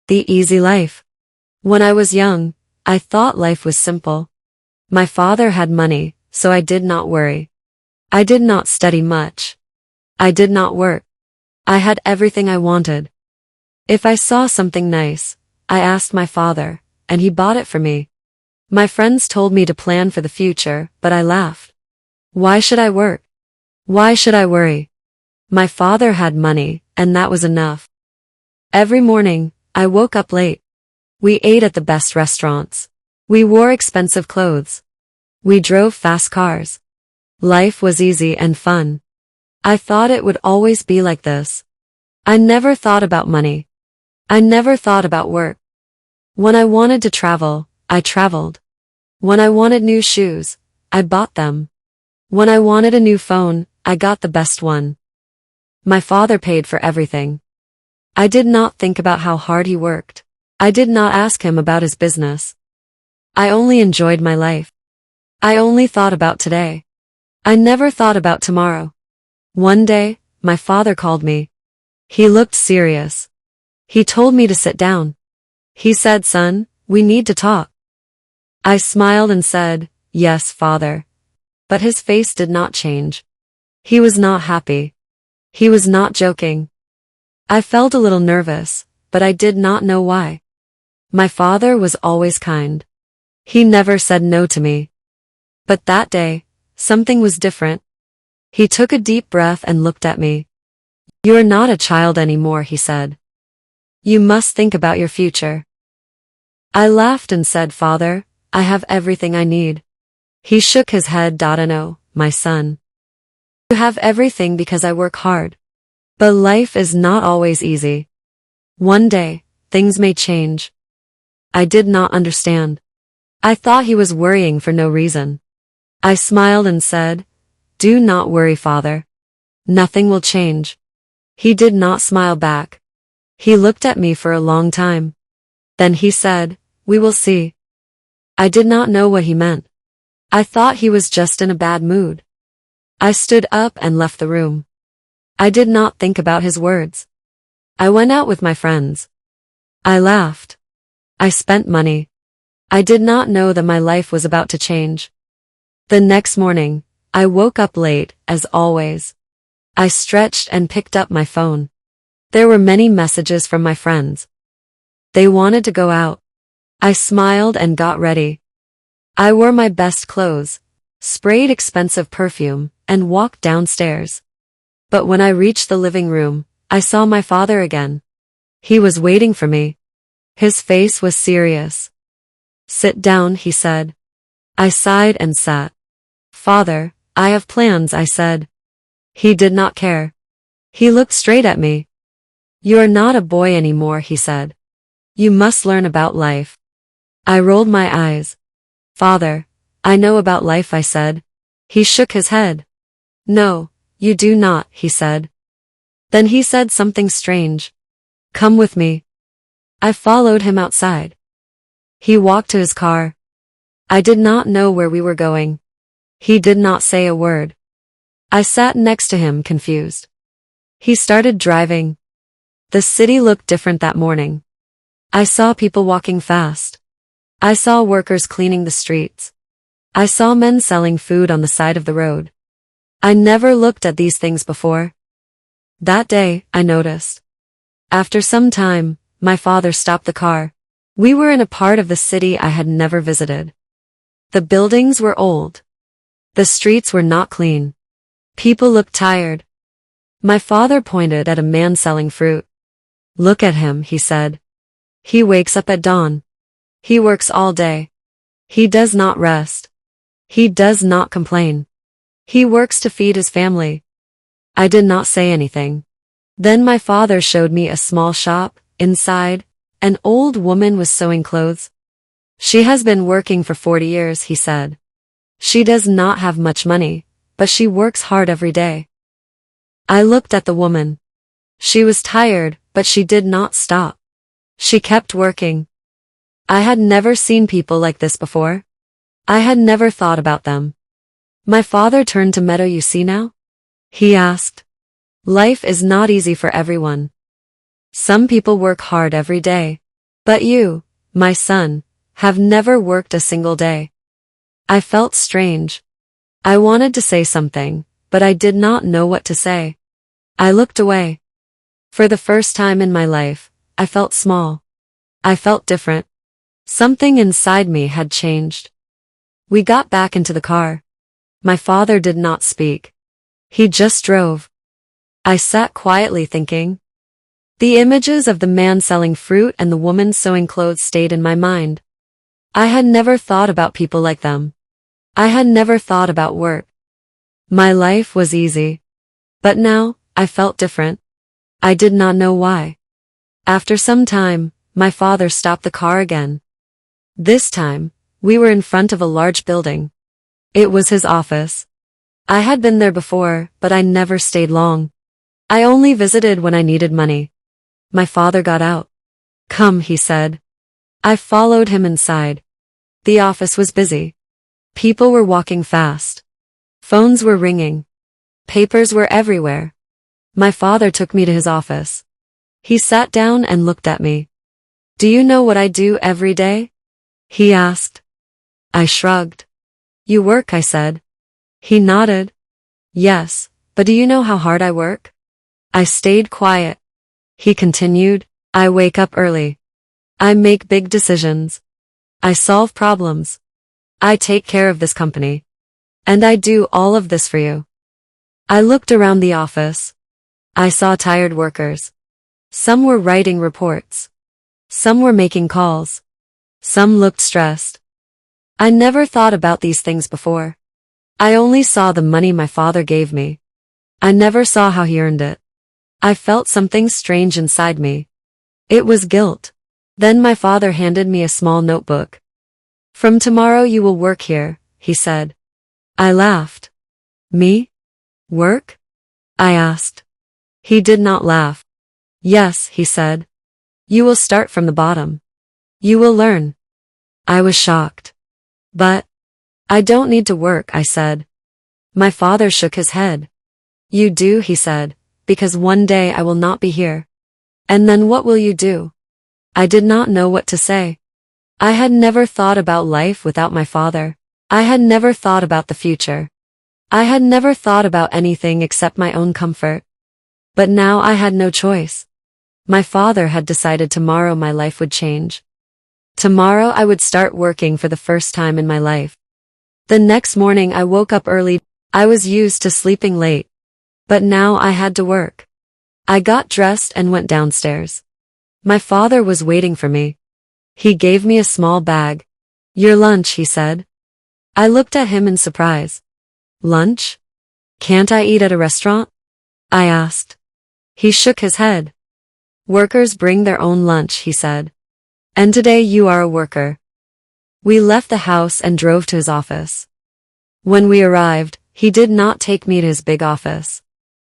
The easy life. When I was young, I thought life was simple. My father had money, so I did not worry. I did not study much. I did not work. I had everything I wanted. If I saw something nice, I asked my father, and he bought it for me. My friends told me to plan for the future, but I laughed. Why should I work? Why should I worry? My father had money, and that was enough. Every morning, I woke up late. We ate at the best restaurants. We wore expensive clothes. We drove fast cars. Life was easy and fun. I thought it would always be like this. I never thought about money. I never thought about work. When I wanted to travel, I traveled. When I wanted new shoes, I bought them. When I wanted a new phone, I got the best one. My father paid for everything. I did not think about how hard he worked. I did not ask him about his business. I only enjoyed my life. I only thought about today. I never thought about tomorrow. One day, my father called me. He looked serious. He told me to sit down. He said, "Son, we need to talk." I smiled and said, "Yes, father." But his face did not change. He was not happy. He was not joking. I felt a little nervous, but I did not know why. My father was always kind. He never said no to me. But that day, something was different. He took a deep breath and looked at me. "You are not a child anymore," he said. "You must think about your future." I laughed and said, "Father, I have everything I need." He shook his head. "No, my son. You have everything because I work hard. But life is not always easy. One day, things may change." I did not understand. I thought he was worrying for no reason. I smiled and said, "Do not worry, father. Nothing will change." He did not smile back. He looked at me for a long time. Then he said, "We will see." I did not know what he meant. I thought he was just in a bad mood. I stood up and left the room. I did not think about his words. I went out with my friends. I laughed. I spent money. I did not know that my life was about to change. The next morning, I woke up late, as always. I stretched and picked up my phone. There were many messages from my friends. They wanted to go out. I smiled and got ready. I wore my best clothes, sprayed expensive perfume, and walked downstairs. But when I reached the living room, I saw my father again. He was waiting for me. His face was serious. "Sit down," he said. I sighed and sat. "Father, I have plans," I said. He did not care. He looked straight at me. "You are not a boy anymore," he said. "You must learn about life." I rolled my eyes. "Father, I know about life," I said. He shook his head. "No, you do not," he said. Then he said something strange. "Come with me." I followed him outside. He walked to his car. I did not know where we were going. He did not say a word. I sat next to him, confused. He started driving. The city looked different that morning. I saw people walking fast. I saw workers cleaning the streets. I saw men selling food on the side of the road. I never looked at these things before. That day, I noticed. After some time, my father stopped the car. We were in a part of the city I had never visited. The buildings were old. The streets were not clean. People looked tired. My father pointed at a man selling fruit. "Look at him," he said. "He wakes up at dawn. He works all day. He does not rest. He does not complain. He works to feed his family." I did not say anything. Then my father showed me a small shop. Inside, an old woman was sewing clothes. "She has been working for 40 years, he said. "She does not have much money, but she works hard every day." I looked at the woman. She was tired, but she did not stop. She kept working. I had never seen people like this before. I had never thought about them. My father turned to Meadow. "You see now?" he asked. "Life is not easy for everyone. Some people work hard every day, But you, my son, have never worked a single day. I felt strange. I wanted to say something, but I did not know what to say. I looked away. For the first time in my life, I felt small. I felt different. Something inside me had changed. We got back into the car. My father did not speak. He just drove. I sat quietly thinking. The images of the man selling fruit and the woman sewing clothes stayed in my mind. I had never thought about people like them. I had never thought about work. My life was easy. But now, I felt different. I did not know why. After some time, my father stopped the car again. This time, we were in front of a large building. It was his office. I had been there before, but I never stayed long. I only visited when I needed money. My father got out. Come, he said. I followed him inside. The office was busy. People were walking fast. Phones were ringing. Papers were everywhere. My father took me to his office. He sat down and looked at me. Do you know what I do every day? He asked. I shrugged. You work, I said. He nodded. Yes, but do you know how hard I work? I stayed quiet. He continued. I wake up early. I make big decisions. I solve problems. I take care of this company. And I do all of this for you. I looked around the office. I saw tired workers. Some were writing reports. Some were making calls. Some looked stressed. I never thought about these things before. I only saw the money my father gave me. I never saw how he earned it. I felt something strange inside me. It was guilt. Then my father handed me a small notebook. From tomorrow you will work here, he said. I laughed. Me? Work? I asked. He did not laugh. Yes, he said. You will start from the bottom. You will learn. I was shocked. But I don't need to work, I said. My father shook his head. You do, he said, because one day I will not be here. And then what will you do? I did not know what to say. I had never thought about life without my father. I had never thought about the future. I had never thought about anything except my own comfort. But now I had no choice. My father had decided tomorrow my life would change. Tomorrow I would start working for the first time in my life. The next morning I woke up early. I was used to sleeping late. But now I had to work. I got dressed and went downstairs. My father was waiting for me. He gave me a small bag. Your lunch, he said. I looked at him in surprise. Lunch? Can't I eat at a restaurant? I asked. He shook his head. Workers bring their own lunch, he said. And today you are a worker. We left the house and drove to his office. When we arrived, he did not take me to his big office.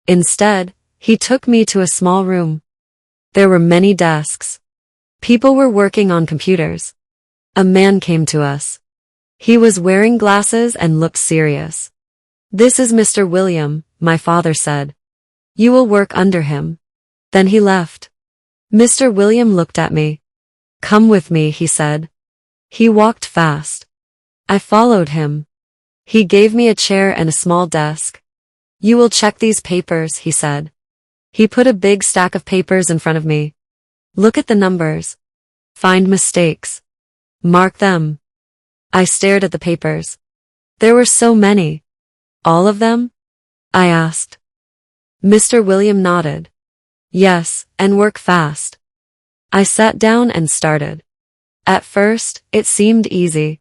Instead, he took me to a small room. There were many desks. People were working on computers. A man came to us. He was wearing glasses and looked serious. This is Mr. William, my father said. You will work under him. Then he left. Mr. William looked at me. Come with me, he said. He walked fast. I followed him. He gave me a chair and a small desk. You will check these papers, he said. He put a big stack of papers in front of me. Look at the numbers. Find mistakes. Mark them. I stared at the papers. There were so many. All of them? I asked. Mr. William nodded. Yes, and work fast. I sat down and started. At first, it seemed easy.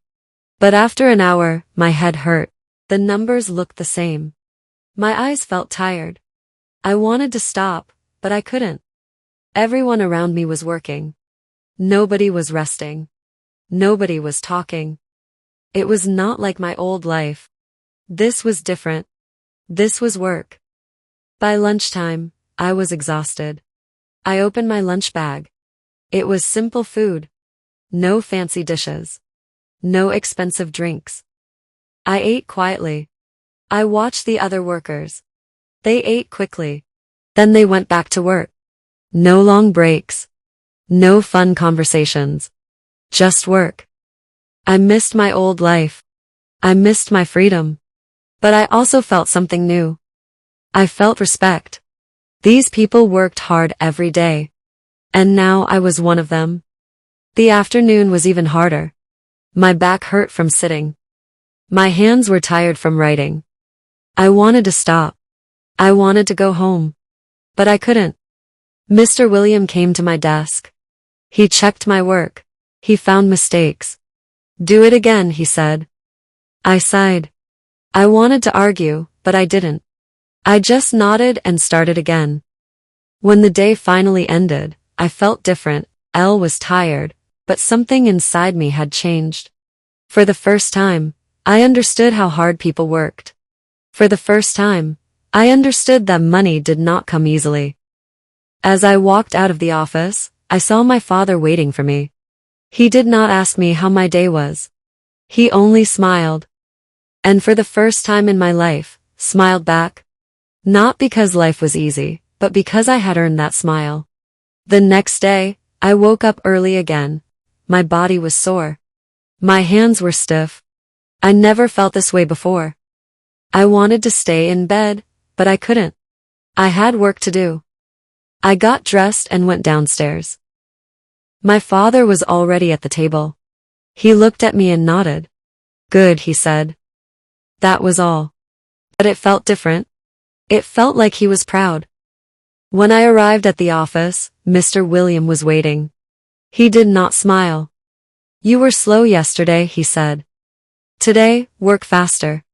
But after an hour, my head hurt. The numbers looked the same. My eyes felt tired. I wanted to stop, but I couldn't. Everyone around me was working. Nobody was resting. Nobody was talking. It was not like my old life. This was different. This was work. By lunchtime, I was exhausted. I opened my lunch bag. It was simple food. No fancy dishes. No expensive drinks. I ate quietly. I watched the other workers. They ate quickly. Then they went back to work. No long breaks. No fun conversations. Just work. I missed my old life. I missed my freedom. But I also felt something new. I felt respect. These people worked hard every day. And now I was one of them. The afternoon was even harder. My back hurt from sitting. My hands were tired from writing. I wanted to stop. I wanted to go home. But I couldn't. Mr. William came to my desk. He checked my work. He found mistakes. Do it again, he said. I sighed. I wanted to argue, but I didn't. I just nodded and started again. When the day finally ended, I felt different. Elle was tired, but something inside me had changed. For the first time, I understood how hard people worked. For the first time, I understood that money did not come easily. As I walked out of the office, I saw my father waiting for me. He did not ask me how my day was. He only smiled. And for the first time in my life, smiled back. Not because life was easy, but because I had earned that smile. The next day, I woke up early again. My body was sore. My hands were stiff. I never felt this way before. I wanted to stay in bed, but I couldn't. I had work to do. I got dressed and went downstairs. My father was already at the table. He looked at me and nodded. Good, he said. That was all. But it felt different. It felt like he was proud. When I arrived at the office, Mr. William was waiting. He did not smile. You were slow yesterday, he said. Today, work faster.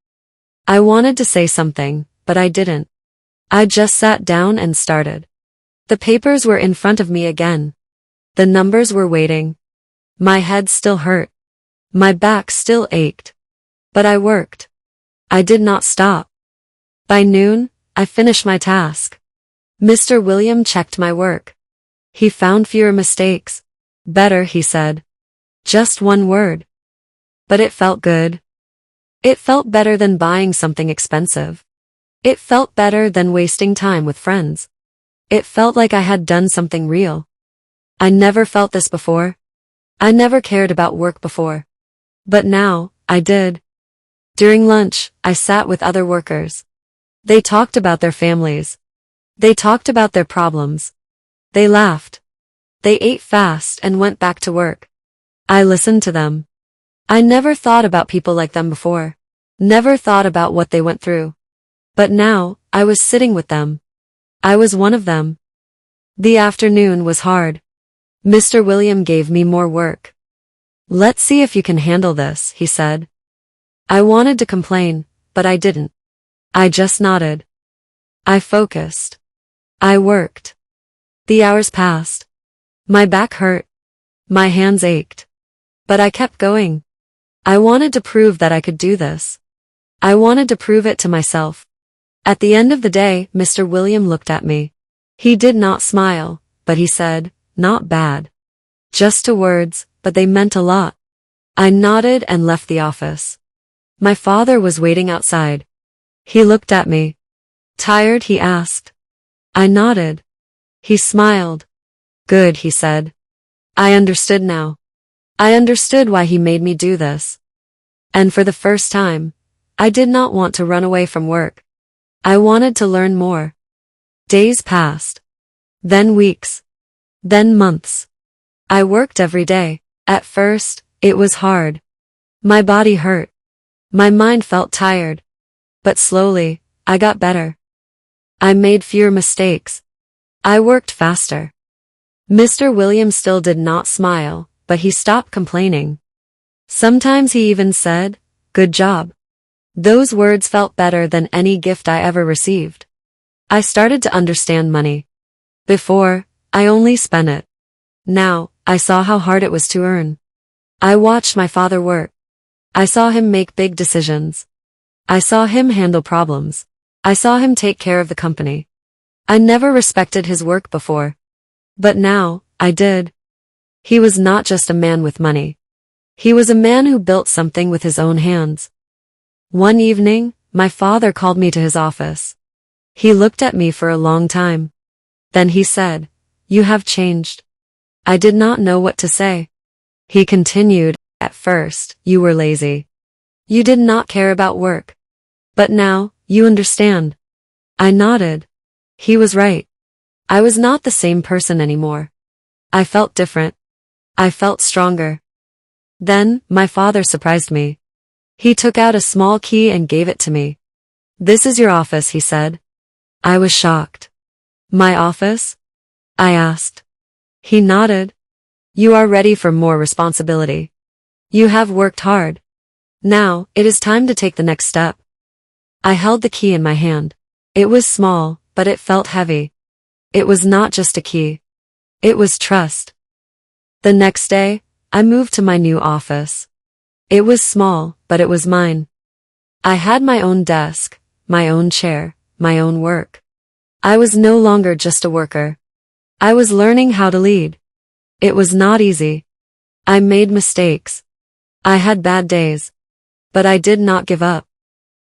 I wanted to say something, but I didn't. I just sat down and started. The papers were in front of me again. The numbers were waiting. My head still hurt. My back still ached. But I worked. I did not stop. By noon, I finished my task. Mr. William checked my work. He found fewer mistakes. Better, he said. Just one word. But it felt good. It felt better than buying something expensive. It felt better than wasting time with friends. It felt like I had done something real. I never felt this before. I never cared about work before. But now, I did. During lunch, I sat with other workers. They talked about their families. They talked about their problems. They laughed. They ate fast and went back to work. I listened to them. I never thought about people like them before. Never thought about what they went through. But now, I was sitting with them. I was one of them. The afternoon was hard. Mr. William gave me more work. Let's see if you can handle this, he said. I wanted to complain, but I didn't. I just nodded. I focused. I worked. The hours passed. My back hurt. My hands ached. But I kept going. I wanted to prove that I could do this. I wanted to prove it to myself. At the end of the day, Mr. William looked at me. He did not smile, but he said, not bad. Just 2 words, but they meant a lot. I nodded and left the office. My father was waiting outside. He looked at me. Tired, he asked. I nodded. He smiled. Good, he said. I understood now. I understood why he made me do this. And for the first time, I did not want to run away from work. I wanted to learn more. Days passed. Then weeks. Then months. I worked every day. At first, it was hard. My body hurt. My mind felt tired. But slowly, I got better. I made fewer mistakes. I worked faster. Mr. Williams still did not smile, but he stopped complaining. Sometimes he even said, good job. Those words felt better than any gift I ever received. I started to understand money. Before, I only spent it. Now, I saw how hard it was to earn. I watched my father work. I saw him make big decisions. I saw him handle problems. I saw him take care of the company. I never respected his work before. But now, I did. He was not just a man with money. He was a man who built something with his own hands. One evening, my father called me to his office. He looked at me for a long time. Then he said, you have changed. I did not know what to say. He continued, "At first, you were lazy. You did not care about work. But now, you understand." I nodded. He was right. I was not the same person anymore. I felt different. I felt stronger. Then, my father surprised me. He took out a small key and gave it to me. "This is your office," he said. I was shocked. "My office?" I asked. He nodded. "You are ready for more responsibility. You have worked hard. Now, it is time to take the next step." I held the key in my hand. It was small, but it felt heavy. It was not just a key. It was trust. The next day, I moved to my new office. It was small, but it was mine. I had my own desk, my own chair, my own work. I was no longer just a worker. I was learning how to lead. It was not easy. I made mistakes. I had bad days. But I did not give up.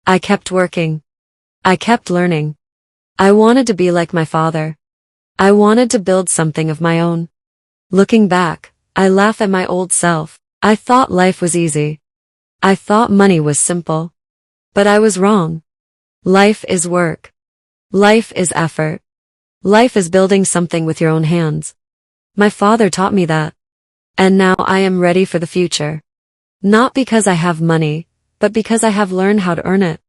I kept working. I kept learning. I wanted to be like my father. I wanted to build something of my own. Looking back, I laugh at my old self. I thought life was easy. I thought money was simple. But I was wrong. Life is work. Life is effort. Life is building something with your own hands. My father taught me that. And now I am ready for the future. Not because I have money, but because I have learned how to earn it.